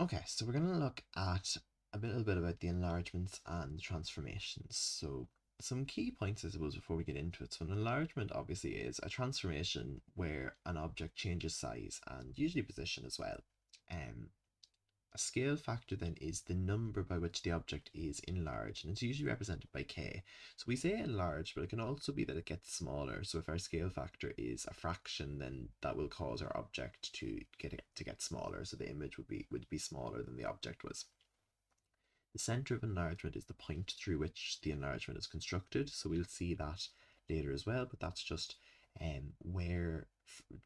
Okay, so we're going to look at a little bit about the enlargements and the transformations. So some key points, I suppose, before we get into it. So an enlargement obviously is a transformation where an object changes size and usually position as well. Um, a scale factor then is the number by which the object is enlarged, and it's usually represented by k. So we say enlarged, but it can also be that it gets smaller. So if our scale factor is a fraction, then that will cause our object to get smaller. So the image would be smaller than the object was. The center of enlargement is the point through which the enlargement is constructed. So we'll see that later as well, but that's just where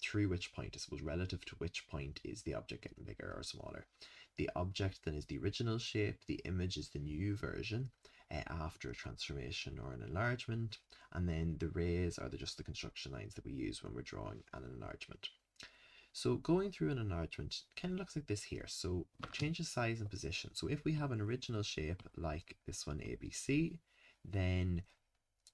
through which point, I suppose, relative to which point is the object getting bigger or smaller. The object then is the original shape, the image is the new version after a transformation or an enlargement, and then the rays are just the construction lines that we use when we're drawing an enlargement. So going through an enlargement kind of looks like this here. So changes size and position. So if we have an original shape like this one ABC, then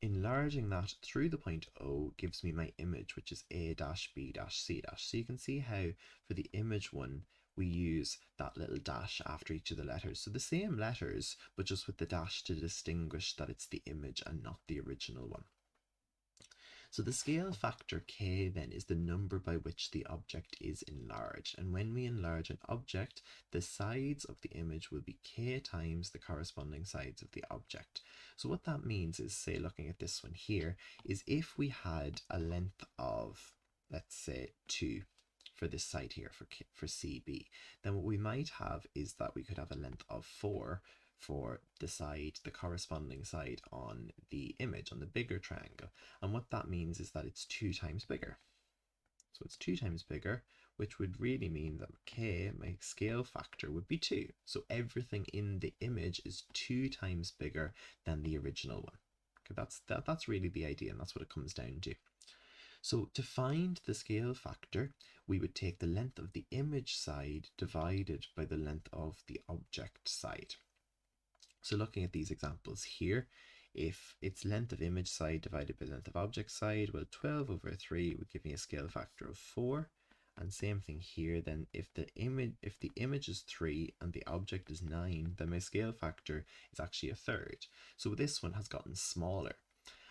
enlarging that through the point O gives me my image, which is A dash B dash C dash. So you can see how for the image one, we use that little dash after each of the letters. So the same letters, but just with the dash to distinguish that it's the image and not the original one. So the scale factor k then is the number by which the object is enlarged. And when we enlarge an object, the sides of the image will be k times the corresponding sides of the object. So what that means is, say, looking at this one here, is if we had a length of, let's say, 2 for this side here for CB, then what we might have is that we could have a length of 4 for the corresponding side on the image, on the bigger triangle. And what that means is that it's 2 times bigger. So it's 2 times bigger, which would really mean that k, my scale factor, would be 2. So everything in the image is 2 times bigger than the original one. Okay, that's really the idea, and that's what it comes down to. So to find the scale factor, we would take the length of the image side divided by the length of the object side. So looking at these examples here, if it's length of image side divided by length of object side, well, 12 over 3 would give me a scale factor of 4. And same thing here, then if the image is 3 and the object is 9, then my scale factor is actually a third. So this one has gotten smaller.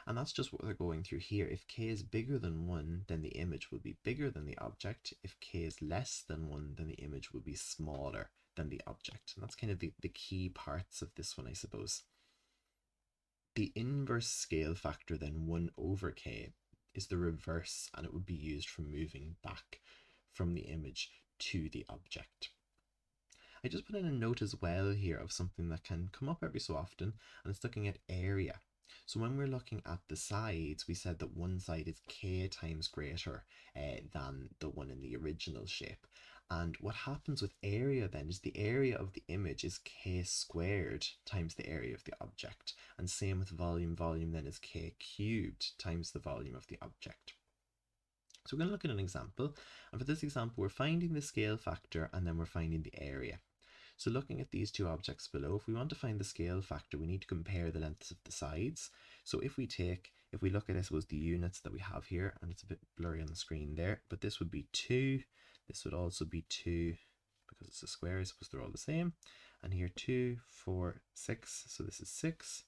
And that's just what they're going through here. If k is bigger than 1, then the image will be bigger than the object. If k is less than 1, then the image will be smaller than the object. And that's kind of the key parts of this one, I suppose. The inverse scale factor, then 1 over k, is the reverse, and it would be used for moving back from the image to the object. I just put in a note as well here of something that can come up every so often, and it's looking at area. So when we're looking at the sides, we said that one side is k times greater than the one in the original shape. And what happens with area then is the area of the image is k squared times the area of the object. And same with volume. Volume then is k cubed times the volume of the object. So we're going to look at an example. And for this example, we're finding the scale factor and then we're finding the area. So looking at these two objects below, if we want to find the scale factor, we need to compare the lengths of the sides. So if we look at, I suppose, the units that we have here, and it's a bit blurry on the screen there, but this would be 2, this would also be 2, because it's a square, I suppose they're all the same. And here 2, 4, 6, so this is 6.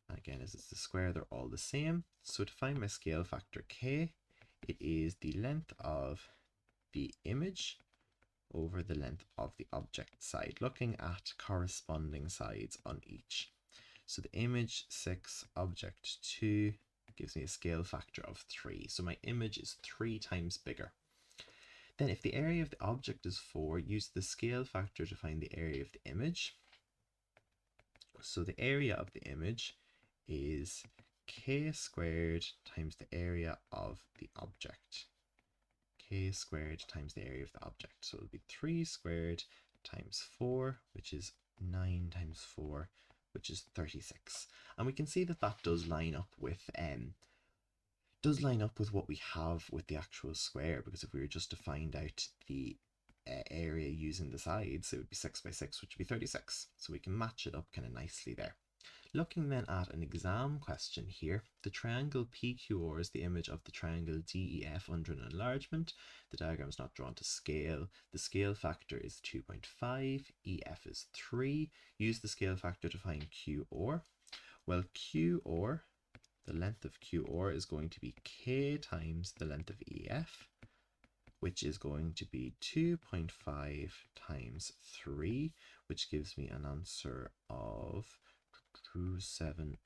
And again, as it's a square, they're all the same. So to find my scale factor k, it is the length of the image over the length of the object side, looking at corresponding sides on each. So the image 6, object 2 gives me a scale factor of 3. So my image is 3 times bigger. Then if the area of the object is 4, use the scale factor to find the area of the image. So the area of the image is k squared times the area of the object. K squared times the area of the object. So it'll be 3 squared times 4, which is 9 times 4, which is 36. And we can see that that does line up with what we have with the actual square, because if we were just to find out the area using the sides, it would be 6 by 6, which would be 36. So we can match it up kind of nicely there. Looking then at an exam question here, the triangle PQR is the image of the triangle DEF under an enlargement. The diagram is not drawn to scale. The scale factor is 2.5, EF is 3. Use the scale factor to find QR. Well, QR, the length of QR is going to be K times the length of EF, which is going to be 2.5 times 3, which gives me an answer of 7.5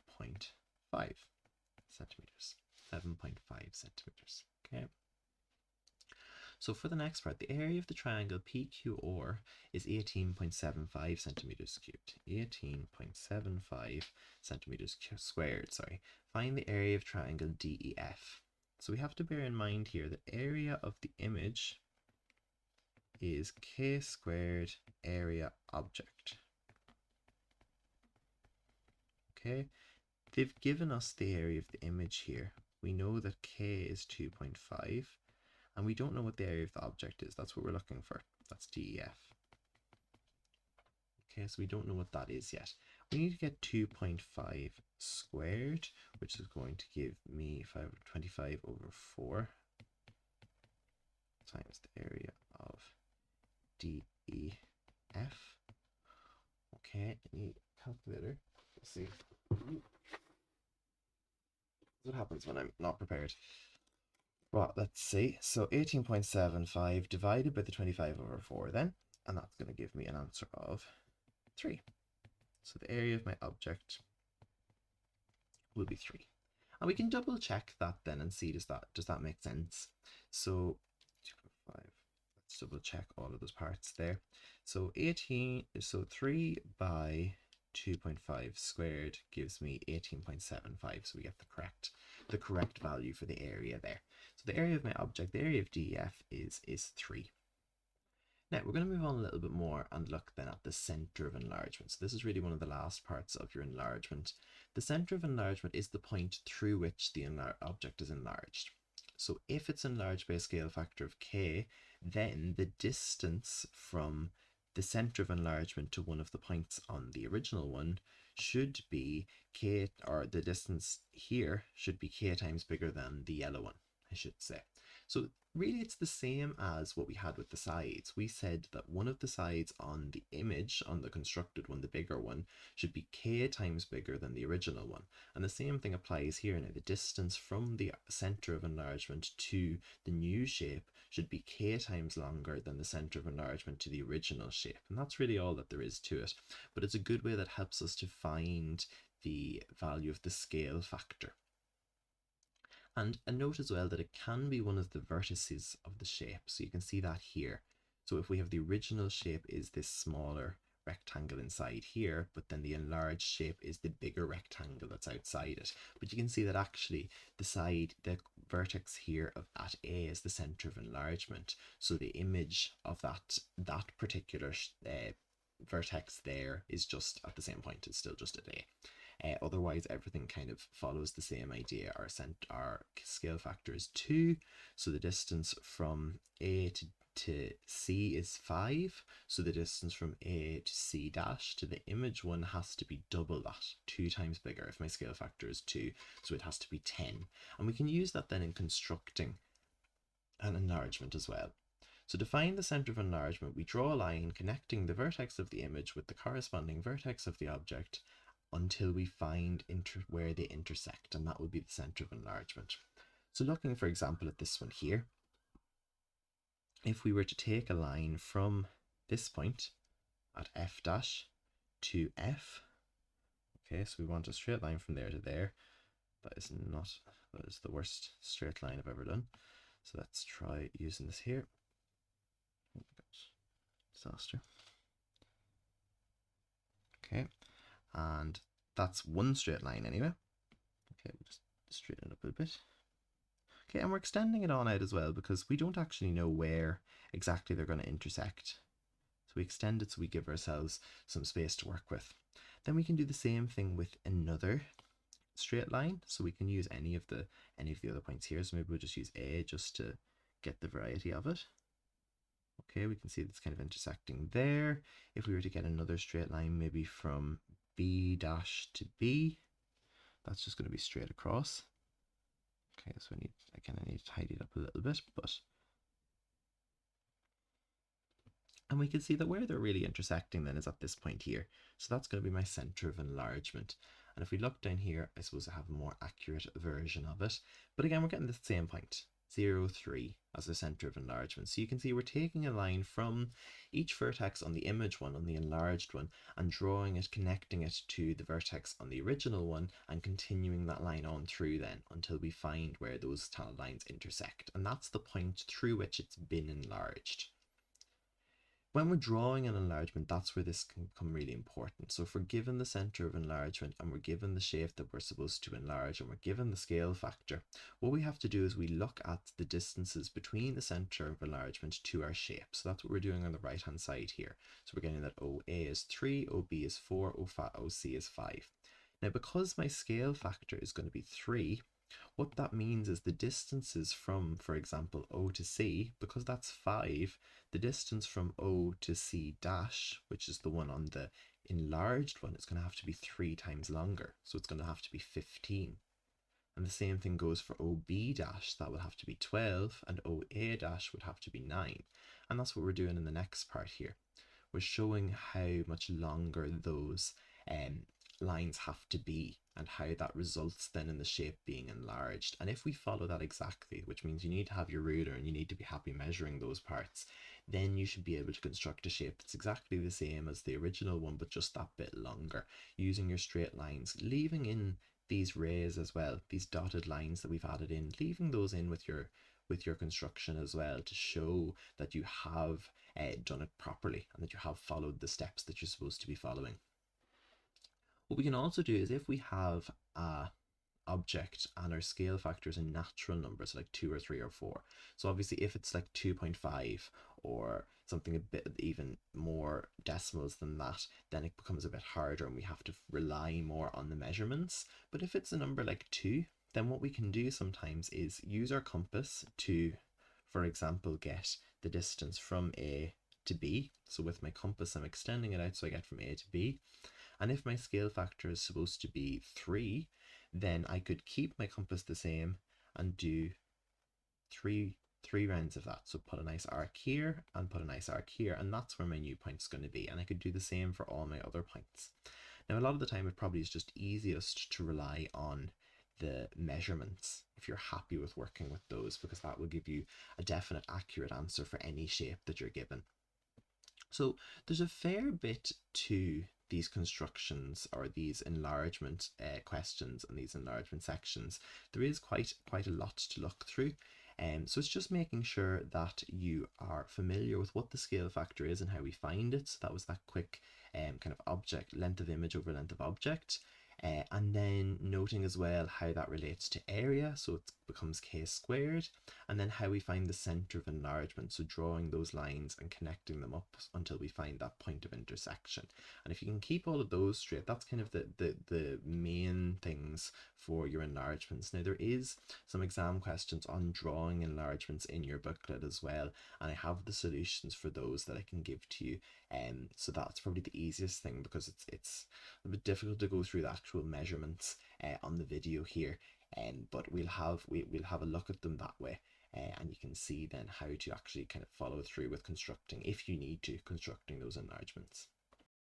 centimeters. 7.5 centimeters. Okay. So for the next part, the area of the triangle PQR is 18.75 centimeters cubed. 18.75 centimeters squared, sorry. Find the area of triangle DEF. So we have to bear in mind here the area of the image is K squared area object. Okay, they've given us the area of the image here. We know that K is 2.5, and we don't know what the area of the object is. That's what we're looking for. That's DEF. Okay, so we don't know what that is yet. We need to get 2.5 squared, which is going to give me 25 over 4 times the area of DEF. Okay, any calculator? Let's see. What happens when I'm not prepared? Well, let's see. So 18.75 divided by the 25 over 4 then, and that's going to give me an answer of 3. So the area of my object will be 3. And we can double check that then and see does that make sense? So 2.5, let's double check all of those parts there. So 3 by 2.5 squared gives me 18.75, so we get the correct value for the area there. So the area of my object, the area of DEF is 3. Now we're going to move on a little bit more and look then at the centre of enlargement. So this is really one of the last parts of your enlargement. The centre of enlargement is the point through which the object is enlarged. So if it's enlarged by a scale factor of k, then the distance from the centre of enlargement to one of the points on the original one should be k, or the distance here should be k times bigger than the yellow one, I should say. So really it's the same as what we had with the sides. We said that one of the sides on the image, on the constructed one, the bigger one, should be k times bigger than the original one. And the same thing applies here. Now the distance from the centre of enlargement to the new shape should be k times longer than the centre of enlargement to the original shape. And that's really all that there is to it. But it's a good way that helps us to find the value of the scale factor. And a note as well that it can be one of the vertices of the shape. So you can see that here. So if we have the original shape is this smaller rectangle inside here, but then the enlarged shape is the bigger rectangle that's outside it. But you can see that actually the vertex here at A is the center of enlargement. So the image of that particular vertex there is just at the same point. It's still just at A. Otherwise, everything kind of follows the same idea. Our scale factor is 2, so the distance from A to C is 5, so the distance from A to C dash to the image one has to be double that, 2 times bigger if my scale factor is 2, so it has to be 10. And we can use that then in constructing an enlargement as well. So to find the centre of enlargement, we draw a line connecting the vertex of the image with the corresponding vertex of the object until we find where they intersect, and that would be the centre of enlargement. So looking, for example, at this one here, if we were to take a line from this point at F dash to F, okay, so we want a straight line from there to there. That is the worst straight line I've ever done. So let's try using this here. Oh my gosh, disaster. Okay, and that's one straight line anyway. Okay, we'll just straighten it up a bit. Okay, and we're extending it on out as well because we don't actually know where exactly they're going to intersect. So we extend it so we give ourselves some space to work with. Then we can do the same thing with another straight line. So we can use any of the other points here. So maybe we'll just use A just to get the variety of it. Okay, we can see it's kind of intersecting there. If we were to get another straight line, maybe from B dash to B. That's just going to be straight across. Okay, so I need to tidy it up a little bit, and we can see that where they're really intersecting then is at this point here. So that's going to be my center of enlargement. And if we look down here, I suppose I have a more accurate version of it. But again, we're getting the same point, 0, 3 as the center of enlargement. So you can see we're taking a line from each vertex on the image one, on the enlarged one, and drawing it, connecting it to the vertex on the original one, and continuing that line on through then until we find where those lines intersect. And that's the point through which it's been enlarged. When we're drawing an enlargement, that's where this can become really important. So if we're given the center of enlargement and we're given the shape that we're supposed to enlarge and we're given the scale factor, what we have to do is we look at the distances between the center of enlargement to our shape. So that's what we're doing on the right hand side here. So we're getting that OA is 3, OB is 4, OC is 5. Now because my scale factor is going to be 3, what that means is the distances from, for example, O to C, because that's 5, the distance from O to C dash, which is the one on the enlarged one, is going to have to be 3 times longer. So it's going to have to be 15. And the same thing goes for OB dash, that would have to be 12, and OA dash would have to be 9. And that's what we're doing in the next part here. We're showing how much longer those lines have to be and how that results then in the shape being enlarged. And if we follow that exactly, which means you need to have your ruler and you need to be happy measuring those parts, then you should be able to construct a shape that's exactly the same as the original one, but just that bit longer, using your straight lines, leaving in these rays as well, these dotted lines that we've added in, leaving those in with your construction as well to show that you have done it properly and that you have followed the steps that you're supposed to be following. What we can also do is if we have a object and our scale factor is a natural number, so like 2 or 3 or 4. So obviously if it's like 2.5 or something a bit even more decimals than that, then it becomes a bit harder and we have to rely more on the measurements. But if it's a number like 2, then what we can do sometimes is use our compass to, for example, get the distance from A to B. So with my compass, I'm extending it out so I get from A to B. And if my scale factor is supposed to be 3, then I could keep my compass the same and do three rounds of that. So put a nice arc here and put a nice arc here, and that's where my new point is going to be. And I could do the same for all my other points. Now, a lot of the time, it probably is just easiest to rely on the measurements if you're happy with working with those, because that will give you a definite, accurate answer for any shape that you're given. So there's a fair bit to these constructions or these enlargement questions and these enlargement sections. There is quite a lot to look through. So it's just making sure that you are familiar with what the scale factor is and how we find it. So that was that quick kind of object, length of image over length of object. And then noting as well how that relates to area, so it becomes k squared, and then how we find the center of enlargement, so drawing those lines and connecting them up until we find that point of intersection. And if you can keep all of those straight, that's kind of the main things for your enlargements. Now there is some exam questions on drawing enlargements in your booklet as well, and I have the solutions for those that I can give to you. So that's probably the easiest thing, because it's a bit difficult to go through the actual measurements on the video here, but we'll have a look at them that way, and you can see then how to actually kind of follow through with constructing, if you need to, constructing those enlargements.